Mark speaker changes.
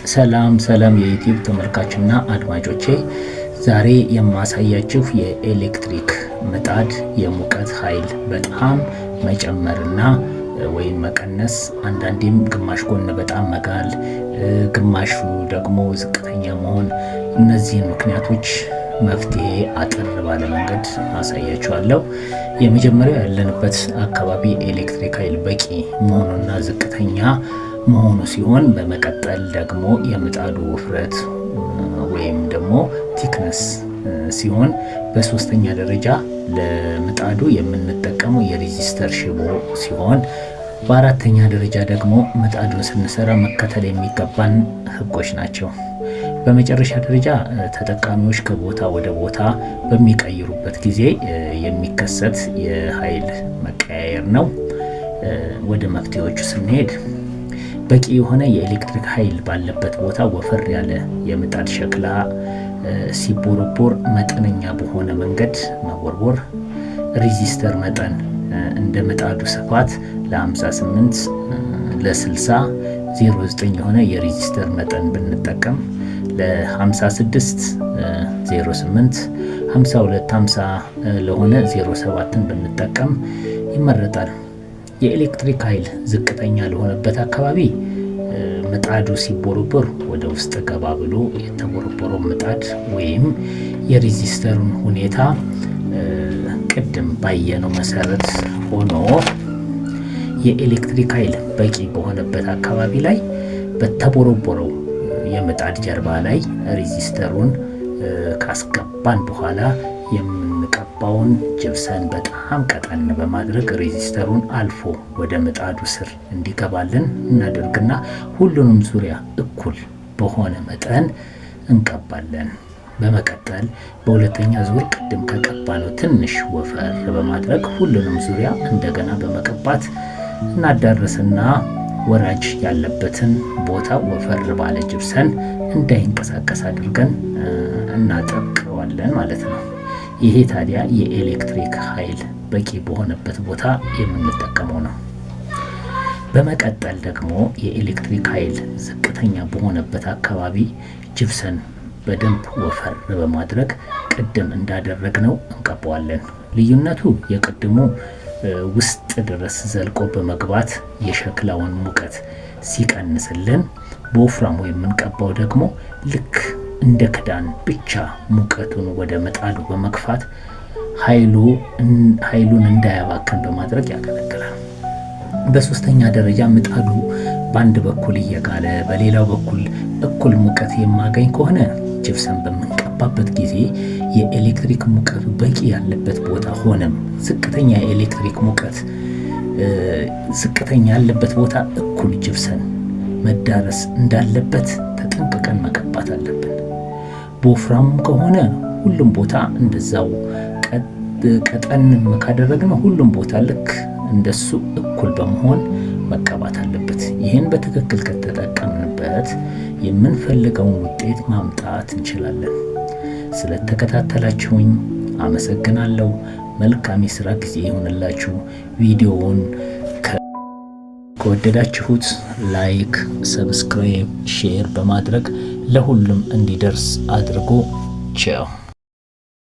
Speaker 1: ሰላም የዩቲዩብ ተመልካችና አድማጮቼ፣ ዛሬ የማሳያችሁ የኤሌክትሪክ ምጣድ የሙቀት ኃይል በጣም መጨመርና ወይም መቀነስ፣ አንዳንዴም ግማሽ ጎን በጣም መጋል፣ ግማሹ ደግሞ ዝቅተኛ መሆን፣ እነዚህን ምክንያቶች መፍትሄ አጠር ባለ መንገድ አሳያችኋለሁ። የመጀመሪያው ያለንበት አካባቢ ኤሌክትሪክ ኃይል በቂ መሆኑና ዝቅተኛ መሆኑ ሲሆን፣ በመቀጠል ደግሞ የምጣዱ ውፍረት ወይም ደግሞ ቲክነስ ሲሆን፣ በሶስተኛ ደረጃ ለምጣዱ የምንጠቀመው የሬዚስተር ሽቦ ሲሆን፣ በአራተኛ ደረጃ ደግሞ ምጣዱን ስንሰራ መከተል የሚገባን ህጎች ናቸው። በመጨረሻ ደረጃ ተጠቃሚዎች ከቦታ ወደ ቦታ በሚቀይሩበት ጊዜ የሚከሰት የኃይል መቀያየር ነው። ወደ መፍትሄዎቹ ስንሄድ በቂ የሆነ የኤሌክትሪክ ኃይል ባለበት ቦታ ወፈር ያለ የምጣድ ሸክላ ሲቦረቦር መጠነኛ በሆነ መንገድ መቦርቦር፣ ሬዚስተር መጠን እንደ ምጣዱ ስፋት ለ58 ለ60 09 የሆነ የሬዚስተር መጠን ብንጠቀም፣ ለ56 08 52 50 ለሆነ 07ን ብንጠቀም ይመረጣል። የኤሌክትሪክ ኃይል ዝቅተኛ ለሆነበት አካባቢ ምጣዱ ሲቦረቦር ወደ ውስጥ ገባ ብሎ የተቦረቦረው ምጣድ ወይም የሬዚስተሩን ሁኔታ ቅድም ባየነው መሰረት ሆኖ፣ የኤሌክትሪክ ኃይል በቂ በሆነበት አካባቢ ላይ በተቦረቦረው የምጣድ ጀርባ ላይ ሬዚስተሩን ካስገባን በኋላ የምንቀባውን ጅብሰን በጣም ቀጠን በማድረግ ሬዚስተሩን አልፎ ወደ ምጣዱ ስር እንዲገባልን እናደርግና ሁሉንም ዙሪያ እኩል በሆነ መጠን እንቀባለን። በመቀጠል በሁለተኛ ዙር ቅድም ከቀባነው ትንሽ ወፈር በማድረግ ሁሉንም ዙሪያ እንደገና በመቀባት እናዳርስና ወራጅ ያለበትን ቦታ ወፈር ባለ ጅብሰን እንዳይንቀሳቀስ አድርገን እናጠብቀዋለን ማለት ነው። ይሄ ታዲያ የኤሌክትሪክ ኃይል በቂ በሆነበት ቦታ የምንጠቀመው ነው። በመቀጠል ደግሞ የኤሌክትሪክ ኃይል ዝቅተኛ በሆነበት አካባቢ ጅብሰን በደንብ ወፈር በማድረግ ቅድም እንዳደረግነው እንቀባዋለን። ልዩነቱ የቅድሙ ውስጥ ድረስ ዘልቆ በመግባት የሸክላውን ሙቀት ሲቀንስልን፣ በወፍራሙ የምንቀባው ደግሞ ልክ እንደ ክዳን ብቻ ሙቀቱን ወደ ምጣዱ በመግፋት ኃይሉን እንዳያባክን በማድረግ ያገለግላል። በሶስተኛ ደረጃ ምጣዱ በአንድ በኩል እየጋለ በሌላው በኩል እኩል ሙቀት የማገኝ ከሆነ ጅብሰን በምንቀባበት ጊዜ የኤሌክትሪክ ሙቀቱ በቂ ያለበት ቦታ ሆነም ዝቅተኛ የኤሌክትሪክ ሙቀት ዝቅተኛ ያለበት ቦታ እኩል ጅብሰን መዳረስ እንዳለበት ተጠንቅቀን መቀባት አለብን። በወፍራሙ ከሆነ ሁሉም ቦታ እንደዛው ቀጠንም ካደረግነው ሁሉም ቦታ ልክ እንደሱ እኩል በመሆን መቀባት አለበት። ይህን በትክክል ከተጠቀምንበት የምንፈልገውን ውጤት ማምጣት እንችላለን። ስለተከታተላችሁኝ አመሰግናለሁ። መልካም የስራ ጊዜ ይሁንላችሁ። ቪዲዮውን ከወደዳችሁት ላይክ፣ ሰብስክራይብ፣ ሼር በማድረግ ለሁሉም እንዲደርስ አድርጎ ቻው።